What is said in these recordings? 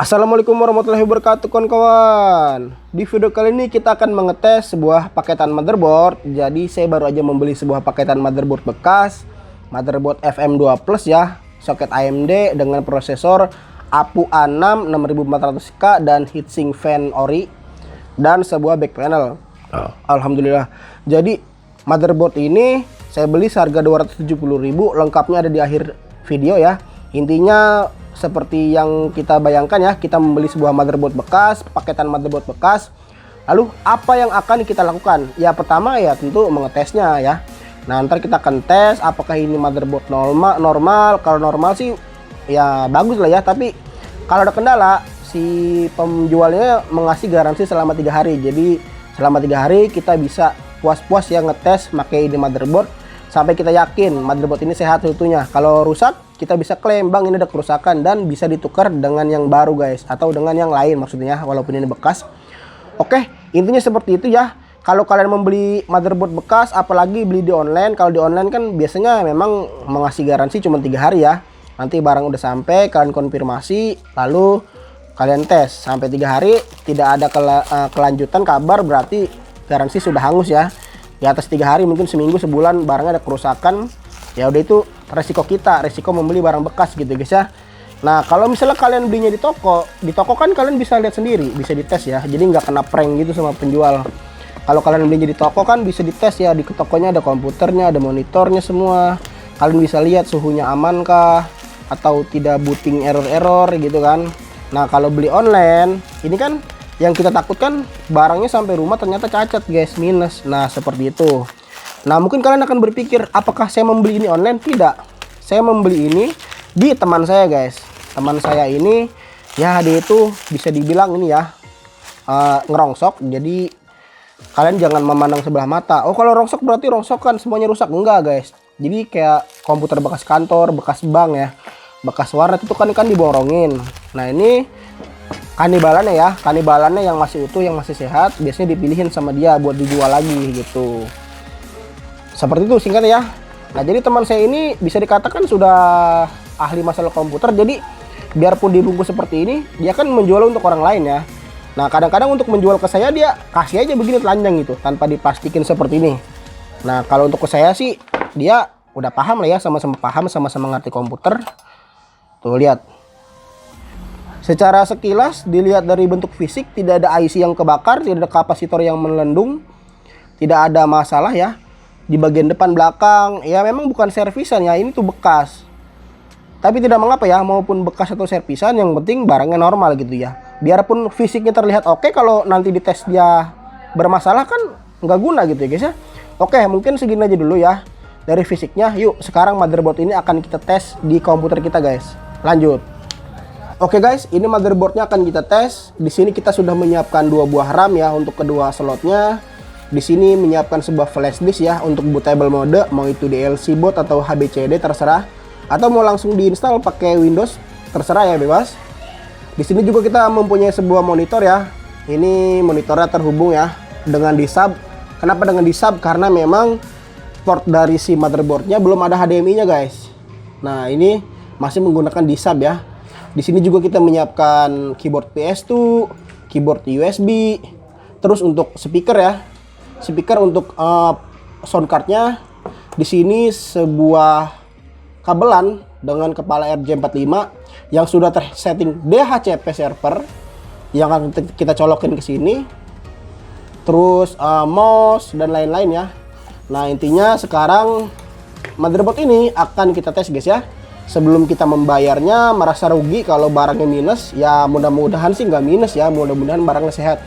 Assalamualaikum warahmatullahi wabarakatuh kawan-kawan. Di video kali ini kita akan mengetes sebuah paketan motherboard. Jadi saya baru aja membeli sebuah paketan motherboard bekas, motherboard FM2 Plus ya, soket AMD dengan prosesor APU A6 6400K dan heatsink fan ori dan sebuah back panel. Alhamdulillah. Jadi motherboard ini saya beli seharga 270.000, lengkapnya ada di akhir video ya. Intinya seperti yang kita bayangkan ya, kita membeli sebuah motherboard bekas, paketan motherboard bekas. Lalu apa yang akan kita lakukan? Ya pertama ya tentu mengetesnya ya. Nah ntar kita akan tes apakah ini motherboard normal. Kalau normal sih ya bagus lah ya. Tapi kalau ada kendala, si penjualnya mengasih garansi selama 3 hari. Jadi selama 3 hari kita bisa puas-puas ya ngetes pakai ini motherboard sampai kita yakin motherboard ini sehat seutuhnya. Kalau rusak kita bisa klaim, bang ini ada kerusakan, dan bisa ditukar dengan yang baru guys, atau dengan yang lain maksudnya walaupun ini bekas. Oke, intinya seperti itu ya. Kalau kalian membeli motherboard bekas, apalagi beli di online, kalau di online kan biasanya memang mengasih garansi cuma 3 hari ya. Nanti barang udah sampai kalian konfirmasi, lalu kalian tes sampai 3 hari tidak ada kelanjutan kabar, berarti garansi sudah hangus ya. Di atas 3 hari, mungkin seminggu, sebulan barangnya ada kerusakan, ya udah itu resiko kita, resiko membeli barang bekas gitu guys ya. Nah kalau misalnya kalian belinya di toko kan kalian bisa lihat sendiri, bisa dites ya, jadi nggak kena prank gitu sama penjual. Kalau kalian belinya di toko kan bisa dites ya, di tokonya ada komputernya, ada monitornya semua, kalian bisa lihat suhunya aman kah atau tidak booting error gitu kan. Nah kalau beli online ini kan yang kita takutkan barangnya sampai rumah ternyata cacat guys, minus. Nah seperti itu. Nah mungkin kalian akan berpikir apakah saya membeli ini online? Tidak, saya membeli ini di teman saya guys. Teman saya ini ya dia itu bisa dibilang ini ya ngerongsok. Jadi kalian jangan memandang sebelah mata, oh kalau rongsok berarti rongsokan semuanya rusak. Enggak guys, jadi kayak komputer bekas kantor, bekas bank ya, bekas warnet itu kan diborongin. Nah ini kanibalannya ya, kanibalannya yang masih utuh, yang masih sehat, biasanya dipilihin sama dia buat dijual lagi gitu. Seperti itu singkatnya ya. Nah jadi teman saya ini bisa dikatakan sudah ahli masalah komputer. Jadi biarpun dibungkus seperti ini, dia kan menjual untuk orang lain ya. Nah kadang-kadang untuk menjual ke saya dia kasih aja begini telanjang gitu, tanpa diplastikin seperti ini. Nah kalau untuk ke saya sih dia udah paham lah ya, sama-sama paham, sama-sama ngerti komputer. Tuh lihat. Secara sekilas dilihat dari bentuk fisik tidak ada IC yang kebakar, tidak ada kapasitor yang melendung, tidak ada masalah ya. Di bagian depan belakang ya memang bukan servisan ya, ini tuh bekas. Tapi tidak mengapa ya, maupun bekas atau servisan, yang penting barangnya normal gitu ya. Biarpun fisiknya terlihat oke, kalau nanti dites dia bermasalah kan nggak guna gitu ya guys ya. Oke, mungkin segini aja dulu ya dari fisiknya. Yuk sekarang motherboard ini akan kita tes di komputer kita guys. Lanjut. Oke guys, ini motherboardnya akan kita tes. Di sini kita sudah menyiapkan 2 buah RAM ya untuk kedua slotnya. Di sini menyiapkan sebuah flash disk ya untuk bootable mode, mau itu DLC boot atau HBCD terserah, atau mau langsung diinstal pakai Windows terserah ya, bebas. Di sini juga kita mempunyai sebuah monitor ya. Ini monitornya terhubung ya dengan di-sub. Kenapa dengan di-sub? Karena memang port dari si motherboardnya belum ada HDMI-nya guys. Nah ini masih menggunakan di-sub ya. Di sini juga kita menyiapkan keyboard PS2, keyboard USB, terus untuk speaker ya. Speaker untuk sound cardnya di sini sebuah kabelan dengan kepala RJ45 yang sudah tersetting DHCP server yang akan kita colokin ke sini. Terus mouse dan lain-lain ya. Nah intinya sekarang motherboard ini akan kita tes guys ya. Sebelum kita membayarnya merasa rugi kalau barangnya minus, ya mudah-mudahan sih nggak minus ya, mudah-mudahan barangnya sehat.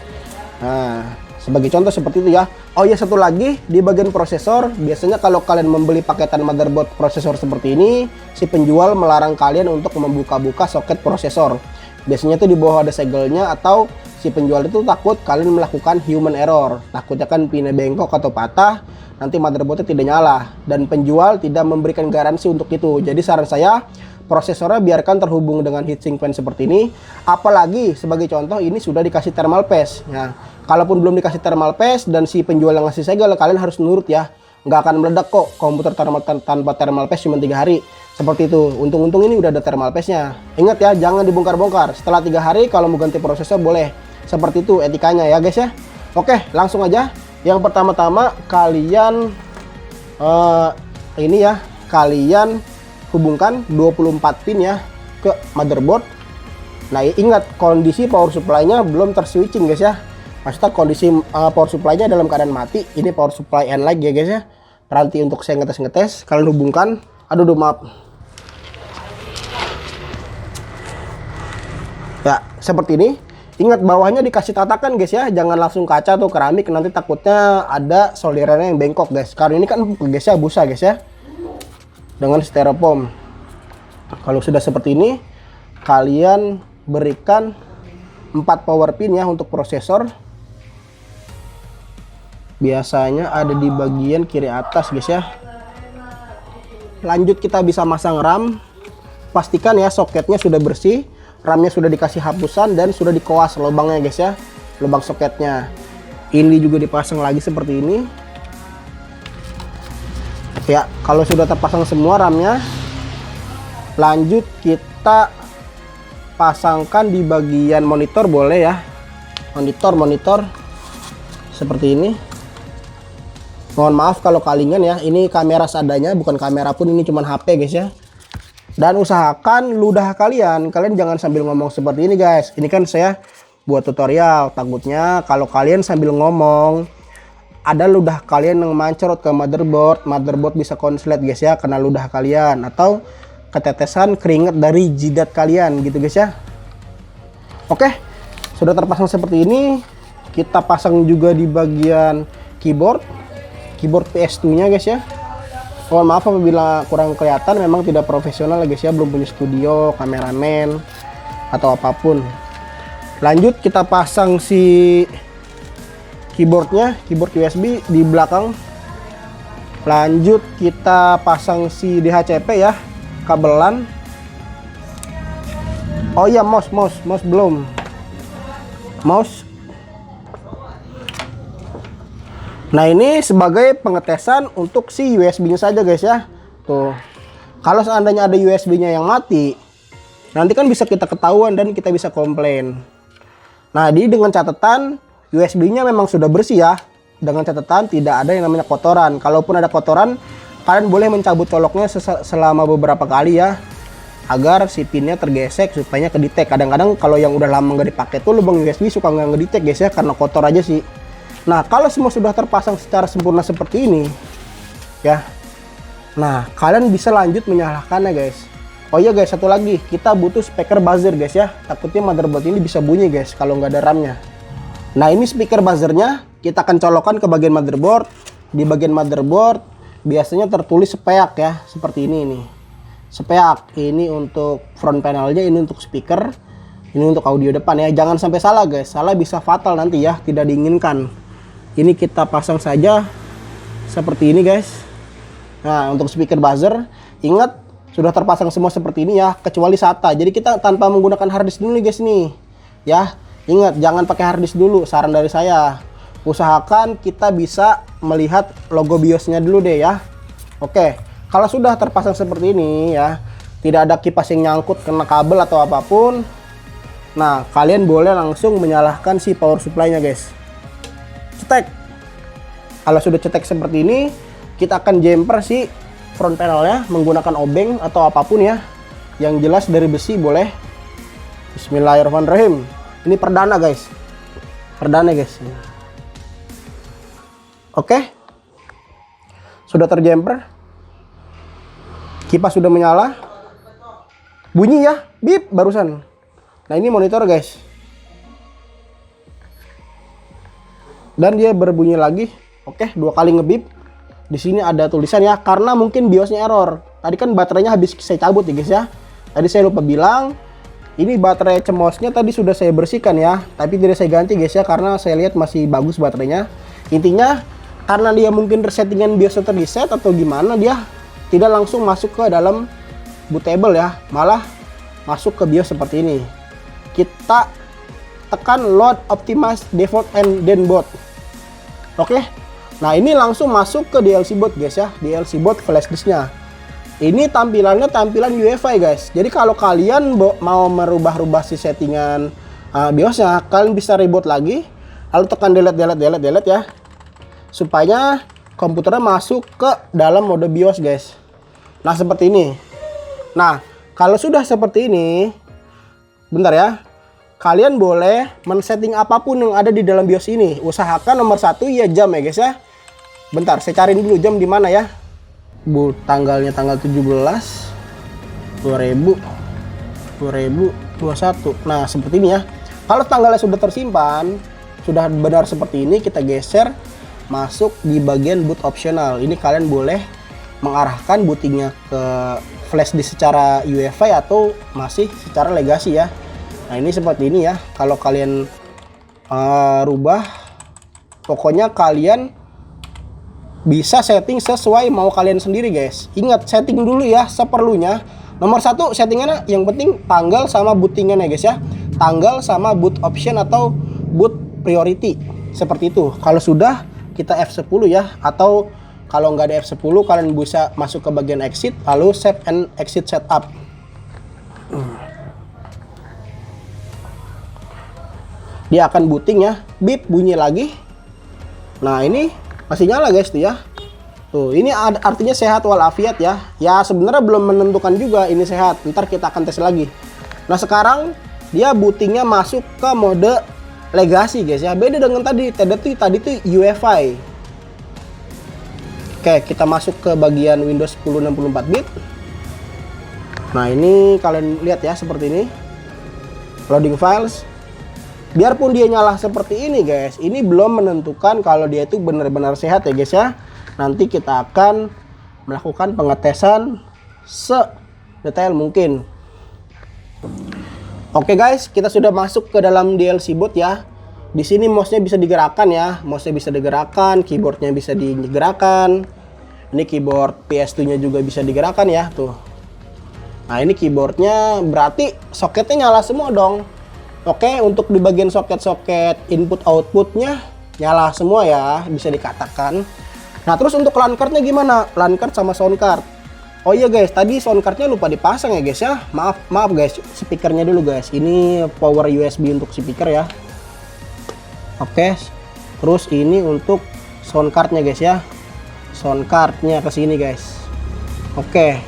Nah sebagai contoh seperti itu ya. Oh ya satu lagi, di bagian prosesor, biasanya kalau kalian membeli paketan motherboard prosesor seperti ini, si penjual melarang kalian untuk membuka-buka soket prosesor. Biasanya tuh di bawah ada segelnya, atau si penjual itu takut kalian melakukan human error. Takutnya kan pinnya bengkok atau patah, nanti motherboardnya tidak nyala. Dan penjual tidak memberikan garansi untuk itu. Jadi saran saya, prosesornya biarkan terhubung dengan heatsink fan seperti ini. Apalagi sebagai contoh ini sudah dikasih thermal paste. Nah, kalaupun belum dikasih thermal paste dan si penjual yang ngasih segel, kalian harus nurut ya. nggak akan meledak kok komputer tanpa thermal paste cuma 3 hari. Seperti itu. Untung-untung ini udah ada thermal paste-nya. Ingat ya, jangan dibongkar-bongkar. Setelah 3 hari kalau mau ganti prosesor boleh. Seperti itu etikanya ya guys ya. Oke, langsung aja. Yang pertama-tama kalian ini ya, kalian hubungkan 24 pin ya ke motherboard. Nah, ingat kondisi power supply-nya belum terswitching guys ya. Maksudnya kondisi power supply-nya dalam keadaan mati. Ini power supply and lag ya guys ya. Nanti untuk saya ngetes kalian hubungkan. Aduh maaf. Ya, seperti ini. Ingat bawahnya dikasih tatakan guys ya. Jangan langsung kaca atau keramik, nanti takutnya ada solderannya yang bengkok guys. Karena ini kan guys ya busa guys ya. Dengan styrofoam. Kalau sudah seperti ini, kalian berikan 4 power pin ya untuk prosesor. Biasanya ada di bagian kiri atas guys ya. Lanjut kita bisa masang RAM. Pastikan ya soketnya sudah bersih, RAM-nya sudah dikasih hapusan dan sudah dikoas lubangnya guys ya. Lubang soketnya. Ini juga dipasang lagi seperti ini. Ya, kalau sudah terpasang semua RAM-nya, lanjut kita pasangkan di bagian monitor boleh ya. Monitor seperti ini. Mohon maaf kalau kalingan ya, ini kamera seadanya, bukan kamera pun, ini cuma HP guys ya. Dan usahakan ludah kalian jangan sambil ngomong seperti ini guys. Ini kan saya buat tutorial, takutnya kalau kalian sambil ngomong ada ludah kalian yang mancerot ke motherboard bisa konslet guys ya, kena ludah kalian atau ketetesan keringat dari jidat kalian gitu guys ya. Oke, sudah terpasang seperti ini. Kita pasang juga di bagian keyboard PS2 nya guys ya. Mohon maaf apabila kurang kelihatan, memang tidak profesional guys ya, belum punya studio, kameramen atau apapun. Lanjut kita pasang si keyboard USB di belakang. Lanjut kita pasang si DHCP ya, kabelan. Oh iya, mouse belum. Mouse. Nah, ini sebagai pengetesan untuk si USB-nya saja guys ya. Tuh. Kalau seandainya ada USB-nya yang mati, nanti kan bisa kita ketahuan dan kita bisa komplain. Nah, dengan catatan USB-nya memang sudah bersih ya. Dengan catatan tidak ada yang namanya kotoran. Kalaupun ada kotoran, kalian boleh mencabut coloknya selama beberapa kali ya, agar si pinnya tergesek supaya kedetek. Kadang-kadang kalau yang udah lama nggak dipakai tuh lubang USB suka nggak ngedetek guys ya, karena kotor aja sih. Nah, kalau semua sudah terpasang secara sempurna seperti ini ya, nah kalian bisa lanjut menyalakannya guys. Oh iya guys, satu lagi, kita butuh speaker buzzer guys ya. Takutnya motherboard ini bisa bunyi guys kalau nggak ada RAM-nya. Nah, ini speaker buzzernya kita akan colokkan ke bagian motherboard. Di bagian motherboard biasanya tertulis speak ya, seperti ini nih. Speak ini untuk front panelnya, ini untuk speaker, ini untuk audio depan ya. Jangan sampai salah guys, salah bisa fatal nanti ya, tidak diinginkan. Ini kita pasang saja seperti ini guys. Nah, untuk speaker buzzer, ingat sudah terpasang semua seperti ini ya, kecuali SATA. Jadi kita tanpa menggunakan harddisk dulu guys nih ya. Ingat, jangan pakai harddisk dulu, saran dari saya. Usahakan kita bisa melihat logo BIOS-nya dulu deh ya. Oke, kalau sudah terpasang seperti ini ya, tidak ada kipas yang nyangkut kena kabel atau apapun. Nah, kalian boleh langsung menyalakan si power supply-nya guys. Cetek. Kalau sudah cetek seperti ini, kita akan jumper si front panelnya menggunakan obeng atau apapun ya. Yang jelas dari besi boleh. Bismillahirrahmanirrahim. Ini perdana guys. Perdana guys. Oke. Sudah terjumper. Kipas sudah menyala. Bunyi ya, bip barusan. Nah, ini monitor guys. Dan dia berbunyi lagi. Oke, 2 kali ngebip. Di sini ada tulisan ya, karena mungkin BIOS-nya error. Tadi kan baterainya habis saya cabut ya guys ya. Tadi saya lupa bilang, ini baterai cemosnya tadi sudah saya bersihkan ya, tapi tidak saya ganti guys ya, karena saya lihat masih bagus baterainya. Intinya karena dia mungkin settingan BIOS terreset atau gimana, dia tidak langsung masuk ke dalam bootable ya, malah masuk ke BIOS seperti ini. Kita tekan load optimize default and then boot. Oke. Nah ini langsung masuk ke DLC boot guys ya, DLC boot flash disknya. Ini tampilannya tampilan UEFI guys. Jadi kalau kalian mau merubah-rubah si settingan BIOSnya, kalian bisa reboot lagi, lalu tekan delete ya, supaya komputernya masuk ke dalam mode BIOS guys. Nah seperti ini. Nah kalau sudah seperti ini, bentar ya, kalian boleh men-setting apapun yang ada di dalam BIOS ini. Usahakan nomor satu ya jam ya guys ya. Bentar, saya cariin dulu jam di mana ya. Tanggalnya tanggal 17 2021. Nah, seperti ini ya. Kalau tanggalnya sudah tersimpan, sudah benar seperti ini, kita geser masuk di bagian boot optional. Ini kalian boleh mengarahkan bootingnya ke flash disk secara UEFI atau masih secara legacy ya. Nah, ini seperti ini ya. Kalau kalian rubah, pokoknya kalian bisa setting sesuai mau kalian sendiri guys. Ingat, setting dulu ya seperlunya. Nomor satu settingannya yang penting tanggal sama bootingan ya guys ya. Tanggal sama boot option atau boot priority. Seperti itu. Kalau sudah, kita F10 ya. Atau kalau nggak ada F10, kalian bisa masuk ke bagian exit, lalu save and exit setup. Dia akan booting ya. Beep, bunyi lagi. Nah ini masih nyala guys tuh ya. Tuh, ini artinya sehat walafiat ya. Ya sebenarnya belum menentukan juga ini sehat. Ntar kita akan tes lagi. Nah sekarang dia bootingnya masuk ke mode legacy guys ya. Beda dengan tadi. Tadi tuh UEFI. Oke, kita masuk ke bagian Windows 10 64 bit. Nah ini kalian lihat ya seperti ini. Loading files. Biarpun dia nyala seperti ini guys, ini belum menentukan kalau dia itu benar-benar sehat ya guys ya. Nanti kita akan melakukan pengetesan sedetail mungkin. Oke guys, kita sudah masuk ke dalam DLC boot ya. Di sini mouse-nya bisa digerakkan ya, mouse-nya bisa digerakkan, keyboardnya bisa digerakkan. Ini keyboard PS2-nya juga bisa digerakkan ya, tuh. Nah ini keyboardnya berarti soketnya nyala semua dong. Oke, untuk di bagian soket-soket input outputnya nyala semua ya, bisa dikatakan. Nah terus untuk LAN cardnya gimana? LAN card sama sound card. Oh iya guys, tadi sound cardnya lupa dipasang ya guys ya. Maaf guys, speakernya dulu guys. Ini power USB untuk speaker ya. Oke, terus ini untuk sound cardnya guys ya. Sound cardnya ke sini guys. Oke.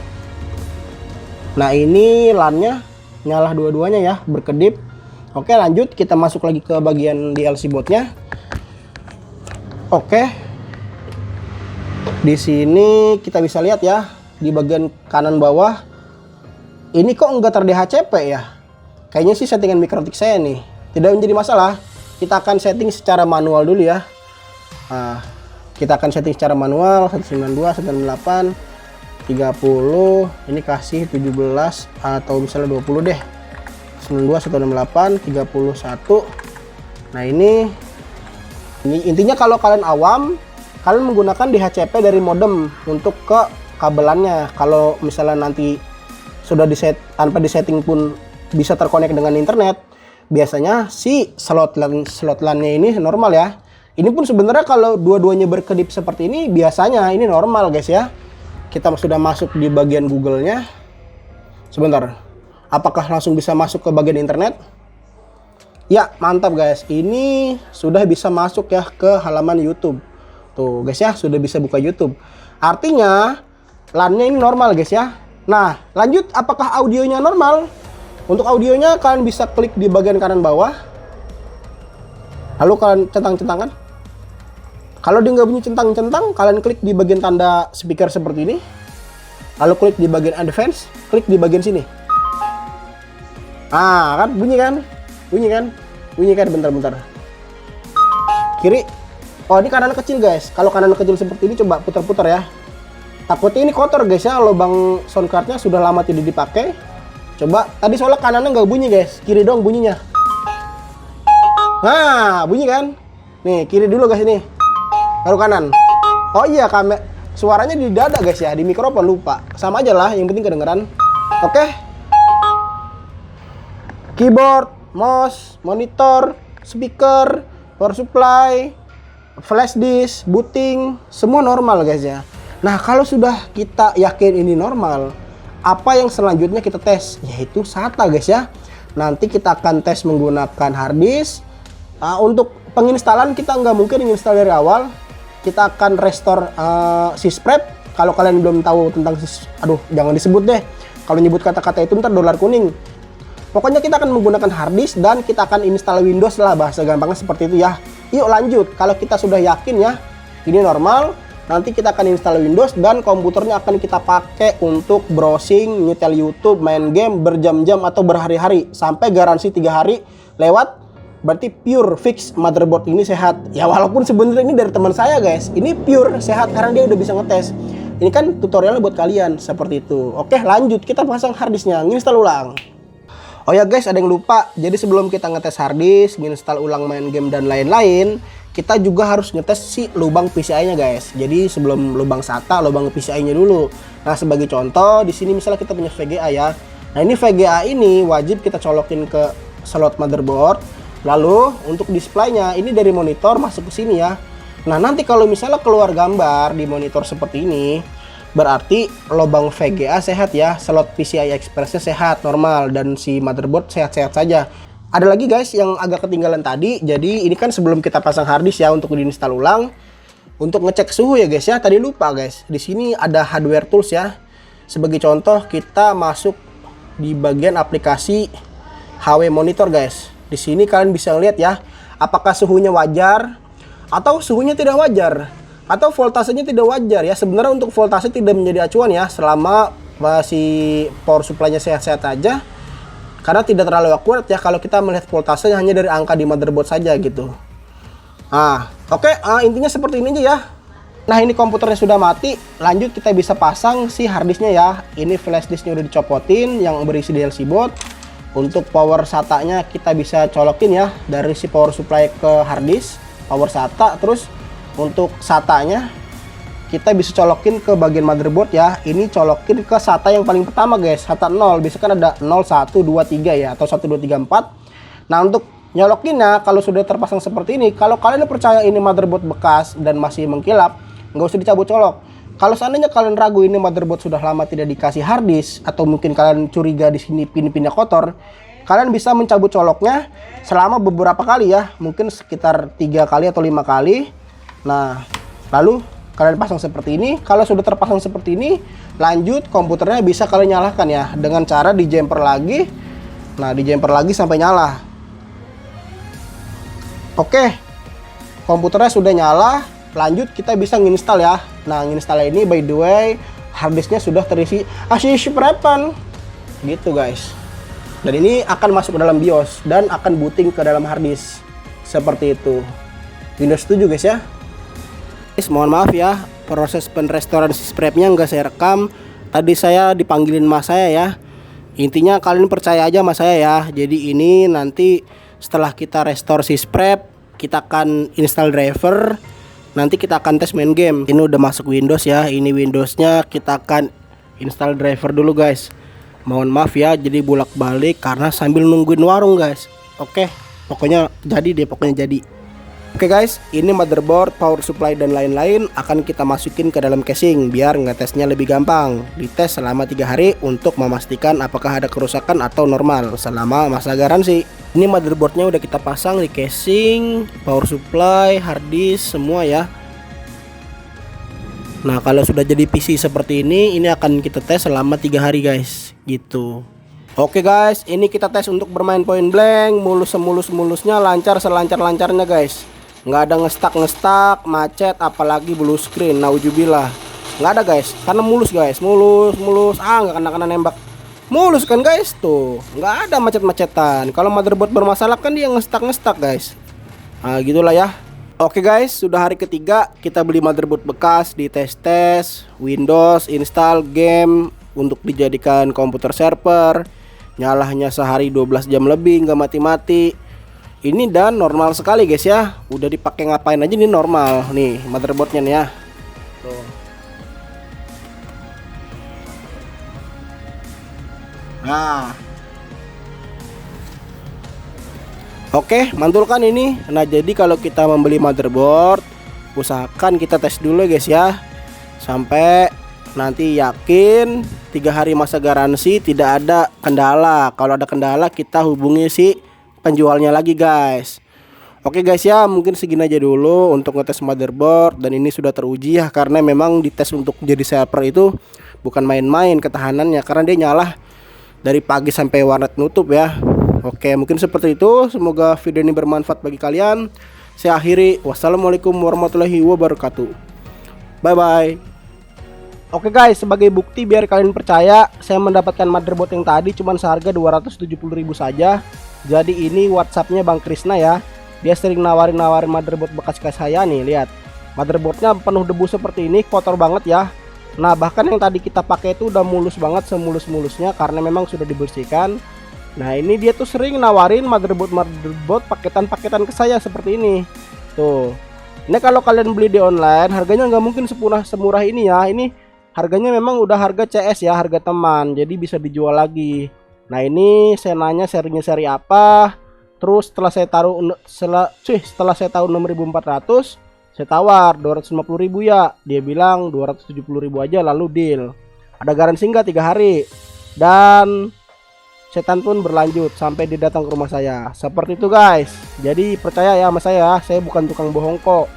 Nah ini LAN-nya nyala dua-duanya ya, berkedip. Oke, lanjut kita masuk lagi ke bagian DLC bootnya. Oke. Di sini kita bisa lihat ya, di bagian kanan bawah ini kok enggak ter-DHCP ya. Kayaknya sih settingan Mikrotik saya nih. Tidak menjadi masalah. Kita akan setting secara manual dulu ya. Nah, kita akan setting secara manual 192, 198, 30. Ini kasih 17 atau misalnya 20 deh. 92, 168, 31. Nah ini intinya kalau kalian awam, kalian menggunakan DHCP dari modem untuk ke kabelannya. Kalau misalnya nanti sudah tanpa disetting pun bisa terkonek dengan internet, biasanya si slot LAN-nya ini normal ya. Ini pun sebenarnya kalau dua-duanya berkedip seperti ini, biasanya ini normal guys ya. Kita sudah masuk di bagian Google-nya. Sebentar. Apakah langsung bisa masuk ke bagian internet? Ya, mantap guys. Ini sudah bisa masuk ya ke halaman YouTube. Tuh guys ya, sudah bisa buka YouTube. Artinya LAN-nya ini normal guys ya. Nah, lanjut, apakah audionya normal? Untuk audionya kalian bisa klik di bagian kanan bawah. Lalu kalian centang-centangkan. Kalau dia nggak bunyi centang-centang, kalian klik di bagian tanda speaker seperti ini. Lalu klik di bagian advance, klik di bagian sini. Ah, kan bunyi kan? Bunyi kan? Bunyi kan? Bentar-bentar. Kiri. Oh, ini kanan kecil guys. Kalau kanan kecil seperti ini coba putar-putar ya. Takutnya ini kotor guys ya, lubang sound cardnya sudah lama tidak dipakai. Coba, tadi soalnya kanannya nggak bunyi guys, kiri dong bunyinya. Nah, bunyi kan? Nih, kiri dulu guys ini. Baru kanan. Oh iya, suaranya di dada guys ya, di mikrofon lupa. Sama aja lah, yang penting kedengeran. Oke. Keyboard, mouse, monitor, speaker, power supply, flash disk, booting, semua normal guys ya. Nah, kalau sudah kita yakin ini normal, apa yang selanjutnya kita tes? Yaitu SATA guys ya. Nanti kita akan tes menggunakan hard disk. Untuk penginstalan kita nggak mungkin install dari awal. Kita akan restore sysprep. Kalau kalian belum tahu tentang aduh, jangan disebut deh. Kalau nyebut kata-kata itu ntar dolar kuning. Pokoknya kita akan menggunakan hard disk dan kita akan install Windows lah, bahasa gampangnya seperti itu ya. Yuk lanjut. Kalau kita sudah yakin ya ini normal, nanti kita akan install Windows dan komputernya akan kita pakai untuk browsing, nyetel YouTube, main game berjam-jam atau berhari-hari sampai garansi 3 hari lewat. Berarti pure fix motherboard ini sehat. Ya walaupun sebenarnya ini dari teman saya guys, ini pure sehat karena dia udah bisa ngetes. Ini kan tutorialnya buat kalian seperti itu. Oke, lanjut kita pasang hard disknya, nginstal ulang. Oh ya guys, ada yang lupa. Jadi sebelum kita ngetes hard disk, nginstal ulang main game dan lain-lain, kita juga harus ngetes si lubang PCI-nya guys. Jadi sebelum lubang SATA, lubang PCI-nya dulu. Nah, sebagai contoh di sini misalnya kita punya VGA ya. Nah, ini VGA ini wajib kita colokin ke slot motherboard. Lalu untuk displaynya ini dari monitor masuk ke sini ya. Nah, nanti kalau misalnya keluar gambar di monitor seperti ini, berarti lubang VGA sehat ya, slot PCI Express-nya sehat, normal, dan si motherboard sehat-sehat saja. Ada lagi guys yang agak ketinggalan tadi. Jadi ini kan sebelum kita pasang hard disk ya untuk diinstal ulang. Untuk ngecek suhu ya guys ya, tadi lupa guys. Di sini ada hardware tools ya. Sebagai contoh kita masuk di bagian aplikasi HW Monitor guys. Di sini kalian bisa lihat ya, apakah suhunya wajar atau suhunya tidak wajar, atau voltasenya tidak wajar ya. Sebenarnya untuk voltase tidak menjadi acuan ya, selama masih power supply-nya sehat-sehat aja, karena tidak terlalu akurat ya kalau kita melihat voltasenya hanya dari angka di motherboard saja gitu. Oke, intinya seperti ini aja ya. Nah, ini komputernya sudah mati. Lanjut kita bisa pasang si harddisknya ya. Ini flash disknya udah dicopotin yang berisi DLC boot. Untuk power SATA-nya kita bisa colokin ya dari si power supply ke harddisk, power SATA. Terus untuk SATA-nya kita bisa colokin ke bagian motherboard ya. Ini colokin ke SATA yang paling pertama guys, SATA 0. Bisa kan ada 0, 1, 2, 3 ya, atau 1, 2, 3, 4. Nah, untuk nyolokinnya kalau sudah terpasang seperti ini, kalau kalian percaya ini motherboard bekas dan masih mengkilap, nggak usah dicabut colok. Kalau seandainya kalian ragu ini motherboard sudah lama tidak dikasih hard disk, atau mungkin kalian curiga di sini pin-pinnya kotor, kalian bisa mencabut coloknya selama beberapa kali ya, mungkin sekitar 3 kali atau 5 kali. Nah, lalu kalian pasang seperti ini. Kalau sudah terpasang seperti ini, lanjut komputernya bisa kalian nyalakan ya dengan cara di jumper lagi. Nah, di jumper lagi sampai nyala. Oke, komputernya sudah nyala. Lanjut kita bisa nginstal ya. Nah, nginstal ini by the way harddisknya sudah terisi sysprepan gitu guys. Dan ini akan masuk ke dalam BIOS dan akan booting ke dalam harddisk seperti itu. Windows 7 guys ya. Guys, mohon maaf ya, proses penrestoran sysprepnya nggak saya rekam. Tadi saya dipanggilin mas saya ya. Intinya kalian percaya aja sama saya ya. Jadi ini nanti setelah kita restore sysprep, kita akan install driver. Nanti kita akan tes main game. Ini udah masuk Windows ya. Ini Windowsnya, kita akan install driver dulu guys. Mohon maaf ya, jadi bolak-balik karena sambil nungguin warung guys. Oke, pokoknya jadi deh, pokoknya jadi. Oke guys, ini motherboard, power supply dan lain-lain akan kita masukin ke dalam casing biar ngetesnya lebih gampang. Dites selama 3 hari untuk memastikan apakah ada kerusakan atau normal selama masa garansi. Ini motherboardnya udah kita pasang di casing, power supply, hard disk semua ya. Nah, kalau sudah jadi PC seperti ini akan kita tes selama 3 hari guys, gitu. Oke guys, ini kita tes untuk bermain point blank, mulus semulus-mulusnya, lancar selancar-lancarnya guys. Nggak ada ngestak, macet, apalagi blue screen, naujubillah. Nggak ada guys, karena mulus guys, mulus, nggak kena nembak. Mulus kan guys, tuh nggak ada macet-macetan. Kalau motherboard bermasalah kan dia ngestak guys. Nah, gitulah ya. Oke guys, sudah hari ketiga kita beli motherboard bekas, di tes Windows, install game untuk dijadikan komputer server. Nyalahnya sehari 12 jam lebih, nggak mati-mati. Ini dan normal sekali guys ya. Udah dipakai ngapain aja ini normal. Nih motherboardnya nih ya. Tuh. Nah, oke, mantul kan ini. Nah, jadi kalau kita membeli motherboard Usahakan kita tes dulu guys ya, sampai nanti yakin 3 hari masa garansi tidak ada kendala. Kalau ada kendala kita hubungi si penjualnya lagi guys. Oke guys ya, mungkin segini aja dulu untuk ngetes motherboard, dan ini sudah teruji ya, karena memang dites untuk jadi server itu bukan main-main ketahanannya, karena dia nyala dari pagi sampai warnet nutup ya. Oke, mungkin seperti itu. Semoga video ini bermanfaat bagi kalian. Saya akhiri. Wassalamualaikum warahmatullahi wabarakatuh. Bye bye. Oke guys, sebagai bukti biar kalian percaya, saya mendapatkan motherboard yang tadi cuma seharga 270.000 saja. Jadi ini WhatsAppnya Bang Krisna ya. Dia sering nawarin motherboard bekas ke saya nih, lihat. Motherboardnya penuh debu seperti ini, kotor banget ya. Nah, bahkan yang tadi kita pakai itu udah mulus banget, semulus-mulusnya karena memang sudah dibersihkan. Nah, ini dia tuh sering nawarin motherboard paketan-paketan ke saya seperti ini. Tuh. Ini kalau kalian beli di online, harganya nggak mungkin semurah ini ya. Ini harganya memang udah harga CS ya, harga teman. Jadi bisa dijual lagi. Nah, ini saya nanya serinya seri apa. Terus setelah saya tahu 6.400, saya tawar 250.000 ya. Dia bilang 270.000 aja, lalu deal. Ada garansi nggak 3 hari. Dan setan pun berlanjut sampai dia datang ke rumah saya. Seperti itu guys. Jadi percaya ya sama saya bukan tukang bohong kok.